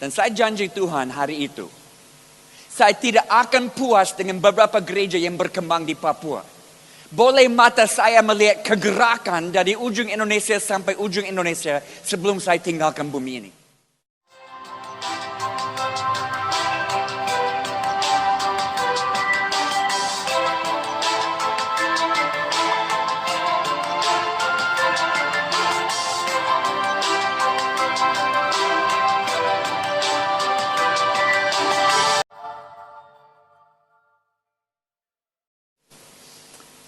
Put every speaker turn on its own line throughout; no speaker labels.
Dan saya janji Tuhan hari itu, saya tidak akan puas dengan beberapa gereja yang berkembang di Papua. Boleh mata saya melihat kegerakan dari ujung Indonesia sampai ujung Indonesia sebelum saya tinggalkan bumi ini.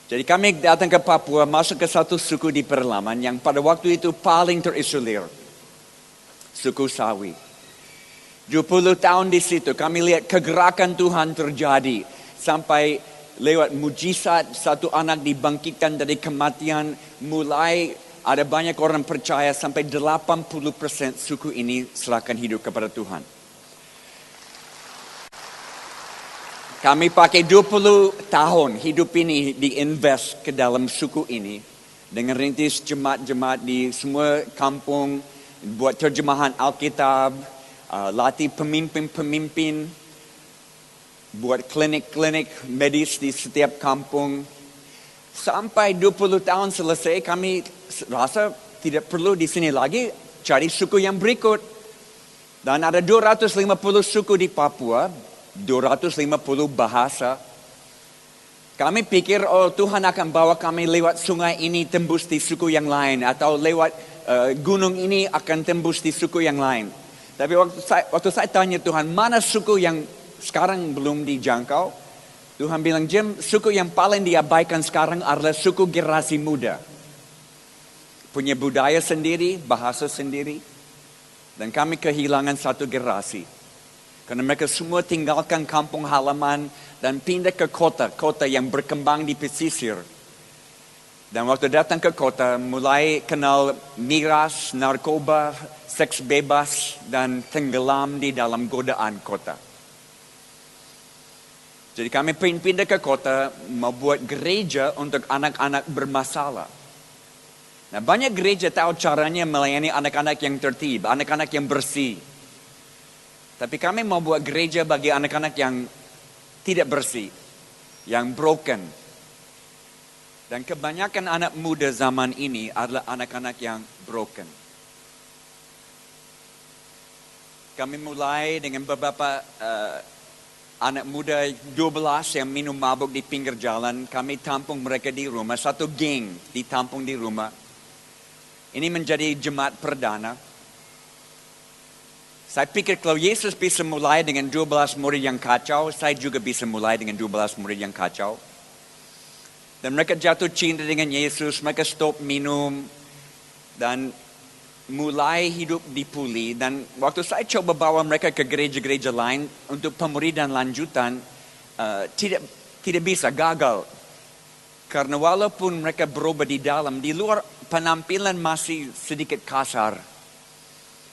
Jadi kami datang ke Papua, masuk ke satu suku di pedalaman yang pada waktu itu paling terisolir. Suku Sawi. 20 tahun di situ kami lihat kegerakan Tuhan terjadi. Sampai lewat mujizat satu anak dibangkitkan dari kematian. Mulai ada banyak orang percaya sampai 80% suku ini serahkan hidup kepada Tuhan. Kami pakai 20 tahun hidup ini diinvest ke dalam suku ini. Dengan rintis jemaat-jemaat di semua kampung. Buat terjemahan Alkitab. Latih pemimpin-pemimpin. Buat klinik-klinik medis di setiap kampung. Sampai 20 tahun selesai kami rasa tidak perlu di sini lagi. Cari suku yang berikut. Dan ada 250 suku di Papua. 250 bahasa. Kami pikir Tuhan akan bawa kami lewat sungai ini tembus di suku yang lain. Atau lewat gunung ini akan tembus di suku yang lain. Tapi waktu saya tanya Tuhan, mana suku yang sekarang belum dijangkau? Tuhan bilang, Jim, suku yang paling diabaikan sekarang adalah suku generasi muda. Punya budaya sendiri, bahasa sendiri. Dan kami kehilangan satu generasi. Karena mereka semua tinggalkan kampung halaman dan pindah ke kota yang berkembang di pesisir. Dan waktu datang ke kota, mulai kenal miras, narkoba, seks bebas, dan tenggelam di dalam godaan kota. Jadi kami pindah ke kota, membuat gereja untuk anak-anak bermasalah. Nah, banyak gereja tahu caranya melayani anak-anak yang tertib, anak-anak yang bersih. Tapi kami mau buat gereja bagi anak-anak yang tidak bersih, yang broken. Dan kebanyakan anak muda zaman ini adalah anak-anak yang broken. Kami mulai dengan beberapa anak muda 12 yang minum mabuk di pinggir jalan. Kami tampung mereka di rumah, satu geng ditampung di rumah. Ini menjadi jemaat perdana. Saya pikir kalau Yesus bisa mulai dengan 12 murid yang kacau, saya juga bisa mulai dengan 12 murid yang kacau. Dan mereka jatuh cinta dengan Yesus, mereka stop minum, dan mulai hidup dipulih. Dan waktu saya coba bawa mereka ke gereja-gereja lain untuk pemuridan lanjutan, tidak bisa, gagal. Karena walaupun mereka berubah di dalam, di luar penampilan masih sedikit kasar.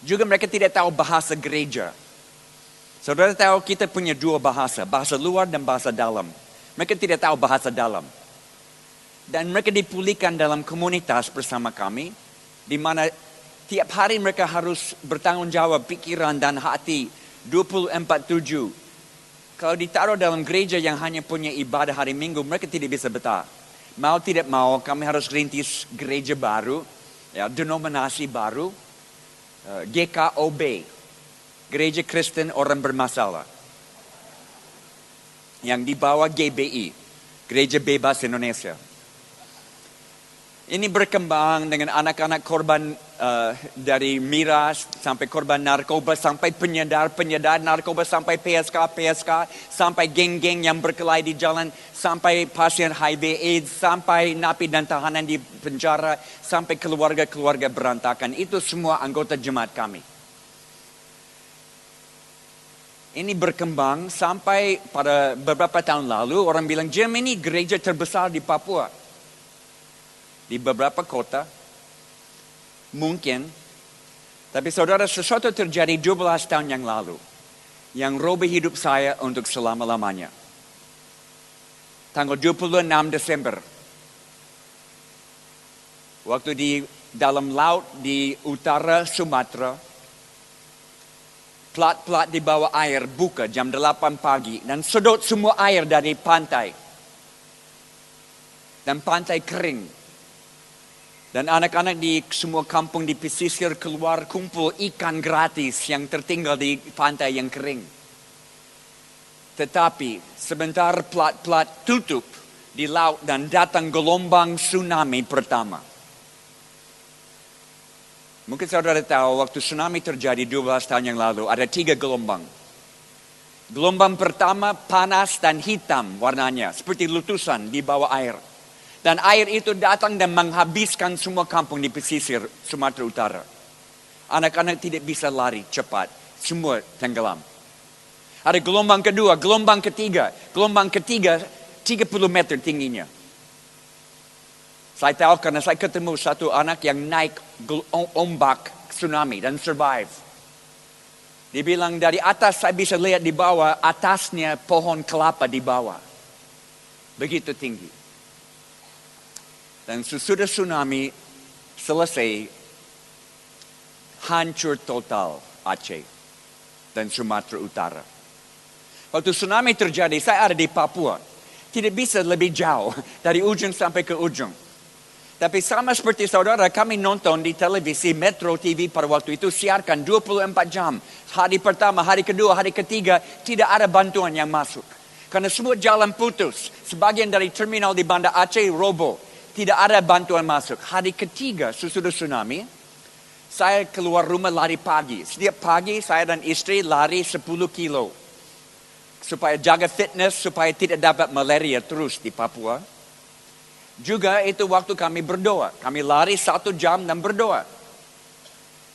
Juga mereka tidak tahu bahasa gereja. Saudara tahu kita punya dua bahasa. Bahasa luar dan bahasa dalam. Mereka tidak tahu bahasa dalam. Dan mereka dipulihkan dalam komunitas bersama kami. Di mana tiap hari mereka harus bertanggung jawab pikiran dan hati. 24/7. Kalau ditaruh dalam gereja yang hanya punya ibadah hari Minggu, mereka tidak bisa betah. Mau tidak mau kami harus rintis gereja baru. Ya, denominasi baru. GKOB, Gereja Kristen Orang Bermasalah, yang di bawah GBI, Gereja Bebas Indonesia. Ini berkembang dengan anak-anak korban dari miras, sampai korban narkoba, sampai penyedar narkoba, sampai PSK, sampai geng-geng yang berkelahi di jalan, sampai pasien HIV AIDS, sampai napi dan tahanan di penjara, sampai keluarga-keluarga berantakan. Itu semua anggota jemaat kami. Ini berkembang sampai pada beberapa tahun lalu, orang bilang, Jim, ini gereja terbesar di Papua. Di beberapa kota, mungkin. Tapi saudara, sesuatu terjadi 12 tahun yang lalu. Yang robah hidup saya untuk selama-lamanya. Tanggal 26 Desember. Waktu di dalam laut di utara Sumatera. Plat-plat di bawah air buka jam 8 pagi dan sedot semua air dari pantai. Dan pantai kering. Dan anak-anak di semua kampung di pesisir keluar kumpul ikan gratis yang tertinggal di pantai yang kering. Tetapi sebentar plat-plat tutup di laut dan datang gelombang tsunami pertama. Mungkin saudara tahu waktu tsunami terjadi 12 tahun yang lalu ada 3 gelombang. Gelombang pertama panas dan hitam warnanya seperti letusan di bawah air. Dan air itu datang dan menghabiskan semua kampung di pesisir Sumatera Utara. Anak-anak tidak bisa lari cepat. Semua tenggelam. Ada gelombang kedua, gelombang ketiga. Gelombang ketiga 30 meter tingginya. Saya tahu karena saya ketemu satu anak yang naik ombak tsunami dan survive. Dia bilang dari atas saya bisa lihat di bawah, atasnya pohon kelapa di bawah. Begitu tinggi. Dan sesudah tsunami selesai, hancur total Aceh dan Sumatera Utara. Waktu tsunami terjadi, saya ada di Papua. Tidak bisa lebih jauh dari ujung sampai ke ujung. Tapi sama seperti saudara, kami nonton di televisi Metro TV pada waktu itu siarkan 24 jam. Hari pertama, hari kedua, hari ketiga, tidak ada bantuan yang masuk. Karena semua jalan putus. Sebagian dari terminal di Banda Aceh roboh. Tidak ada bantuan masuk. Hari ketiga sesudah tsunami, saya keluar rumah lari pagi. Setiap pagi saya dan istri lari 10 kilo. Supaya jaga fitness, supaya tidak dapat malaria terus di Papua. Juga itu waktu kami berdoa. Kami lari 1 jam dan berdoa.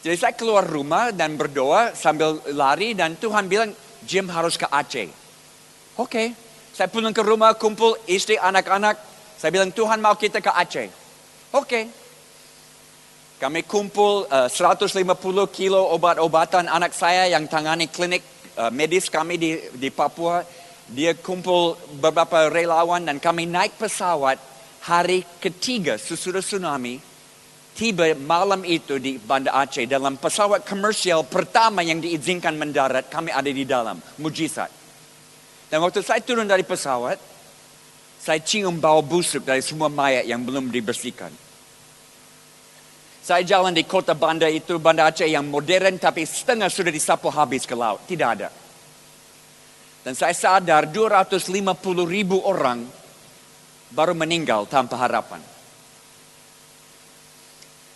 Jadi saya keluar rumah dan berdoa sambil lari dan Tuhan bilang, Jim harus ke Aceh. Oke. Saya pulang ke rumah, kumpul istri, anak-anak. Saya bilang, Tuhan mau kita ke Aceh. Oke. Kami kumpul 150 kilo obat-obatan anak saya yang tangani klinik medis kami di Papua. Dia kumpul beberapa relawan dan kami naik pesawat hari ketiga sesudah tsunami. Tiba malam itu di Banda Aceh dalam pesawat komersial pertama yang diizinkan mendarat. Kami ada di dalam. Mujizat. Dan waktu saya turun dari pesawat, saya cium bau busuk dari semua mayat yang belum dibersihkan. Saya jalan di kota Banda itu, Banda Aceh yang modern tapi setengah sudah disapu habis ke laut. Tidak ada. Dan saya sadar 250.000 orang baru meninggal tanpa harapan.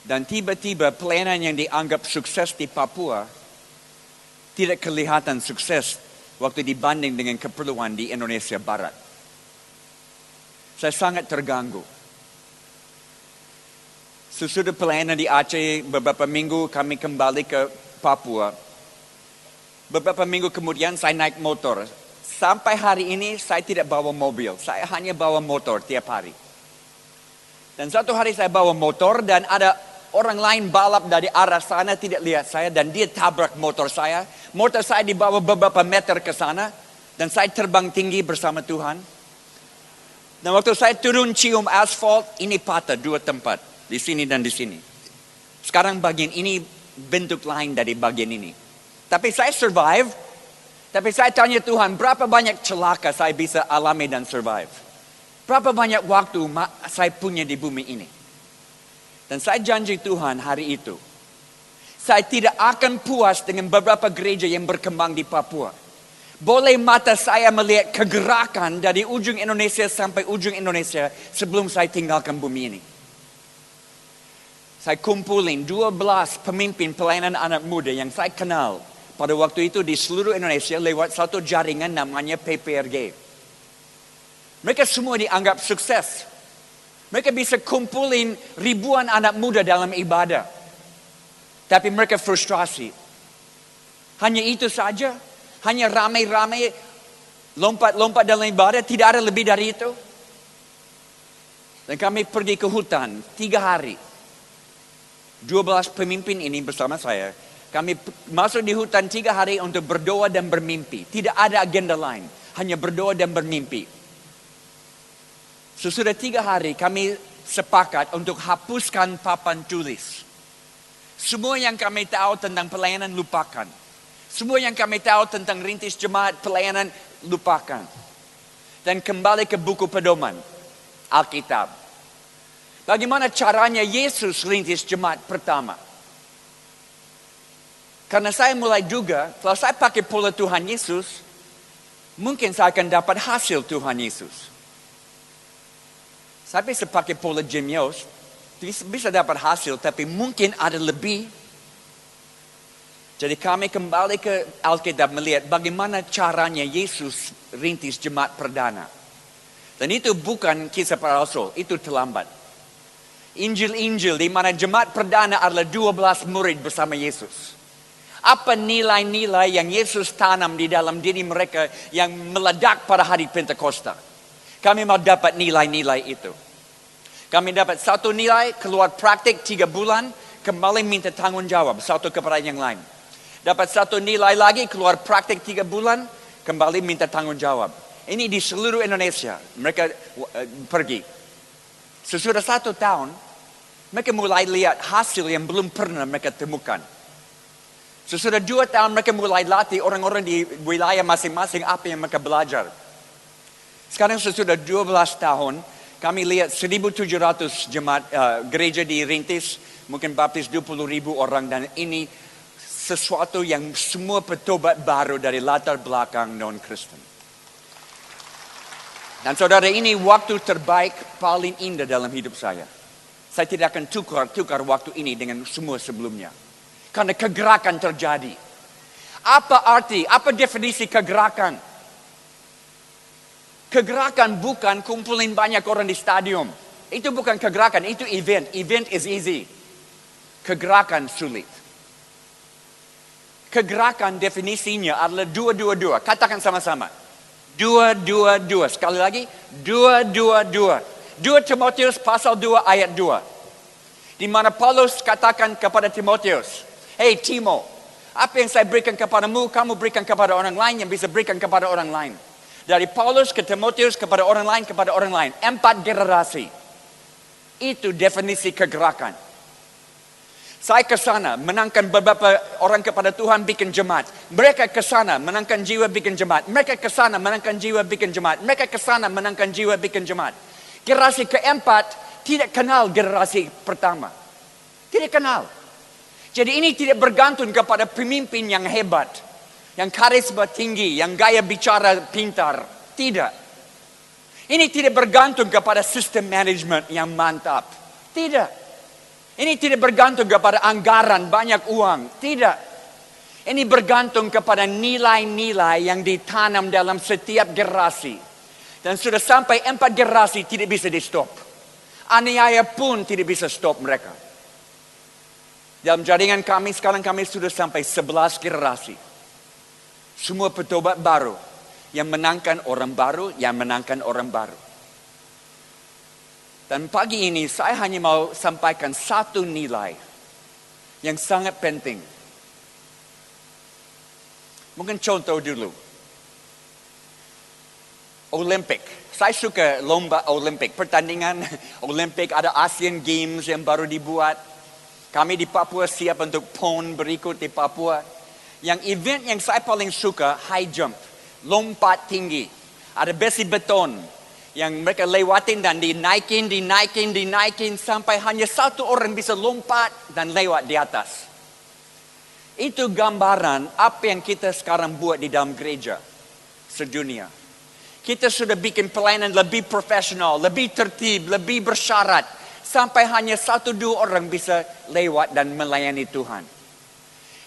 Dan tiba-tiba pelayanan yang dianggap sukses di Papua tidak kelihatan sukses waktu dibanding dengan keperluan di Indonesia Barat. Saya sangat terganggu. Sesudah pelayanan di Aceh, beberapa minggu kami kembali ke Papua. Beberapa minggu kemudian saya naik motor. Sampai hari ini saya tidak bawa mobil. Saya hanya bawa motor tiap hari. Dan satu hari saya bawa motor dan ada orang lain balap dari arah sana tidak lihat saya. Dan dia tabrak motor saya. Motor saya dibawa beberapa meter ke sana. Dan saya terbang tinggi bersama Tuhan. Dan waktu saya turun cium asfalt, ini patah 2 tempat. Di sini dan di sini. Sekarang bagian ini bentuk lain dari bagian ini. Tapi saya survive. Tapi saya tanya Tuhan, berapa banyak celaka saya bisa alami dan survive? Berapa banyak waktu saya punya di bumi ini? Dan saya janji Tuhan hari itu. Saya tidak akan puas dengan beberapa gereja yang berkembang di Papua. Boleh mata saya melihat kegerakan dari ujung Indonesia sampai ujung Indonesia sebelum saya tinggalkan bumi ini. Saya kumpulin 12 pemimpin pelayanan anak muda yang saya kenal pada waktu itu di seluruh Indonesia lewat satu jaringan namanya PPRG. Mereka semua dianggap sukses. Mereka bisa kumpulin ribuan anak muda dalam ibadah. Tapi mereka frustrasi. Hanya itu saja. Hanya ramai-ramai lompat-lompat dalam ibadah, tidak ada lebih dari itu. Dan kami pergi ke hutan 3 hari. 12 pemimpin ini bersama saya. Kami masuk di hutan 3 hari untuk berdoa dan bermimpi. Tidak ada agenda lain. Hanya berdoa dan bermimpi. Sesudah 3 hari kami sepakat untuk hapuskan papan tulis. Semua yang kami tahu tentang pelayanan lupakan. Semua yang kami tahu tentang rintis jemaat pelayanan, lupakan. Dan kembali ke buku pedoman, Alkitab. Bagaimana caranya Yesus rintis jemaat pertama? Karena saya mulai duga, kalau saya pakai pola Tuhan Yesus, mungkin saya akan dapat hasil Tuhan Yesus. Saya bisa pakai pola Jim Yost, bisa dapat hasil, tapi mungkin ada lebih. Jadi kami kembali ke Alkitab melihat bagaimana caranya Yesus rintis jemaat perdana. Dan itu bukan kisah para rasul, itu terlambat. Injil-Injil di mana jemaat perdana adalah 12 murid bersama Yesus. Apa nilai-nilai yang Yesus tanam di dalam diri mereka yang meledak pada hari Pentakosta? Kami mau dapat nilai-nilai itu. Kami dapat satu nilai, keluar praktik 3 bulan, kembali minta tanggung jawab satu kepada yang lain. Dapat satu nilai lagi, keluar praktik 3 bulan, kembali minta tanggung jawab. Ini di seluruh Indonesia, mereka pergi. Sesudah 1 tahun, mereka mulai lihat hasil yang belum pernah mereka temukan. Sesudah 2 tahun, mereka mulai latih orang-orang di wilayah masing-masing apa yang mereka belajar. Sekarang sesudah 12 tahun, kami lihat 1.700 jemaat gereja dirintis, mungkin baptis 20.000 orang, dan ini sesuatu yang semua petobat baru dari latar belakang non-Kristen. Dan saudara, ini waktu terbaik paling indah dalam hidup saya. Saya tidak akan tukar waktu ini dengan semua sebelumnya. Karena kegerakan terjadi. Apa arti, apa definisi kegerakan? Kegerakan bukan kumpulin banyak orang di stadion. Itu bukan kegerakan, itu event. Event is easy. Kegerakan sulit. Kegerakan definisinya adalah 2-2-2. Katakan sama-sama. 2-2-2. Sekali lagi. 2-2-2. 2 Timotius pasal 2 ayat 2. Di mana Paulus katakan kepada Timotius, "Hey Timo, apa yang saya berikan kepadamu, kamu berikan kepada orang lain yang bisa berikan kepada orang lain." Dari Paulus ke Timotius kepada orang lain, kepada orang lain. 4 generasi. Itu definisi kegerakan. Saya ke sana menangkan beberapa orang kepada Tuhan, bikin jemaat. Mereka ke sana menangkan jiwa, bikin jemaat. Mereka ke sana menangkan jiwa, bikin jemaat. Mereka ke sana menangkan jiwa, bikin jemaat. Generasi keempat tidak kenal generasi pertama. Tidak kenal. Jadi ini tidak bergantung kepada pemimpin yang hebat, yang karisma tinggi, yang gaya bicara pintar. Tidak. Ini tidak bergantung kepada sistem manajemen yang mantap. Tidak. Ini tidak bergantung kepada anggaran banyak uang. Tidak. Ini bergantung kepada nilai-nilai yang ditanam dalam setiap generasi. Dan sudah sampai 4 generasi tidak bisa di stop. Aniaya pun tidak bisa stop mereka. Dalam jaringan kami sekarang kami sudah sampai 11 generasi. Semua petobat baru. Yang menangkan orang baru, yang menangkan orang baru. Dan pagi ini saya hanya mau sampaikan satu nilai yang sangat penting. Mungkin contoh dulu. Olimpik. Saya suka lomba Olimpik. Pertandingan Olimpik, ada Asian Games yang baru dibuat. Kami di Papua siap untuk PON berikut di Papua. Yang event yang saya paling suka, high jump. Lompat tinggi. Ada besi beton yang mereka lewatin dan dinaikin sampai hanya satu orang bisa lompat dan lewat di atas. Itu gambaran apa yang kita sekarang buat di dalam gereja sedunia. Kita sudah bikin pelayanan lebih profesional, lebih tertib, lebih bersyarat. Sampai hanya 1-2 orang bisa lewat dan melayani Tuhan.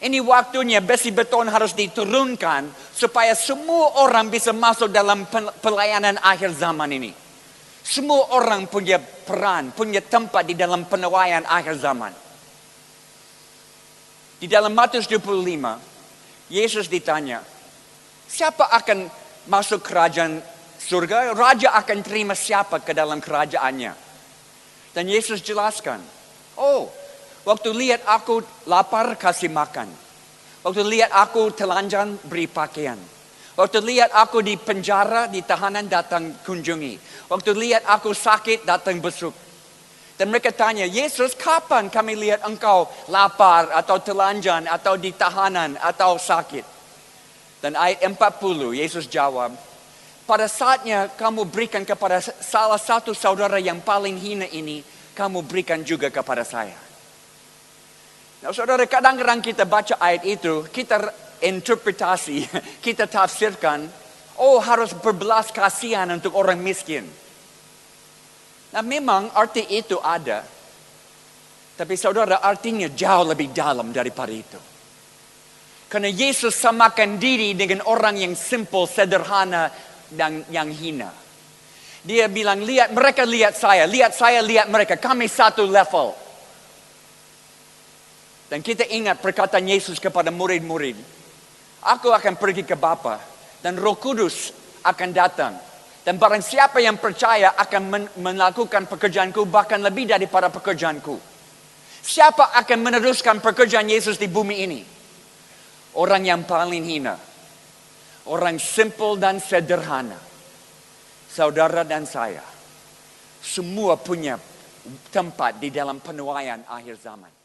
Ini waktunya besi beton harus diturunkan supaya semua orang bisa masuk dalam pelayanan akhir zaman ini. Semua orang punya peran, punya tempat di dalam penuaian akhir zaman. Di dalam Matius 25, Yesus ditanya, siapa akan masuk kerajaan surga? Raja akan terima siapa ke dalam kerajaannya? Dan Yesus jelaskan, waktu lihat aku lapar, kasih makan. Waktu lihat aku telanjang, beri pakaian. Waktu lihat aku di penjara, di tahanan, datang kunjungi. Waktu lihat aku sakit, datang besuk. Dan mereka tanya, Yesus, kapan kami lihat engkau lapar atau telanjang atau di tahanan atau sakit? Dan ayat 40, Yesus jawab, pada saatnya kamu berikan kepada salah satu saudara yang paling hina ini, kamu berikan juga kepada saya. Nah, saudara, kadang-kadang kita baca ayat itu, kita interpretasi, kita tafsirkan, oh harus berbelas kasihan untuk orang miskin. Nah, memang arti itu ada. Tapi saudara, artinya jauh lebih dalam daripada itu. Karena Yesus samakan diri dengan orang yang simple, sederhana, dan yang hina. Dia bilang, lihat mereka, lihat saya, lihat mereka. Kami satu level. Dan kita ingat perkataan Yesus kepada murid-murid. Aku akan pergi ke Bapa dan Roh Kudus akan datang. Dan barang siapa yang percaya akan melakukan pekerjaanku bahkan lebih daripada pekerjaanku. Siapa akan meneruskan pekerjaan Yesus di bumi ini? Orang yang paling hina. Orang simple dan sederhana. Saudara dan saya. Semua punya tempat di dalam penuaian akhir zaman.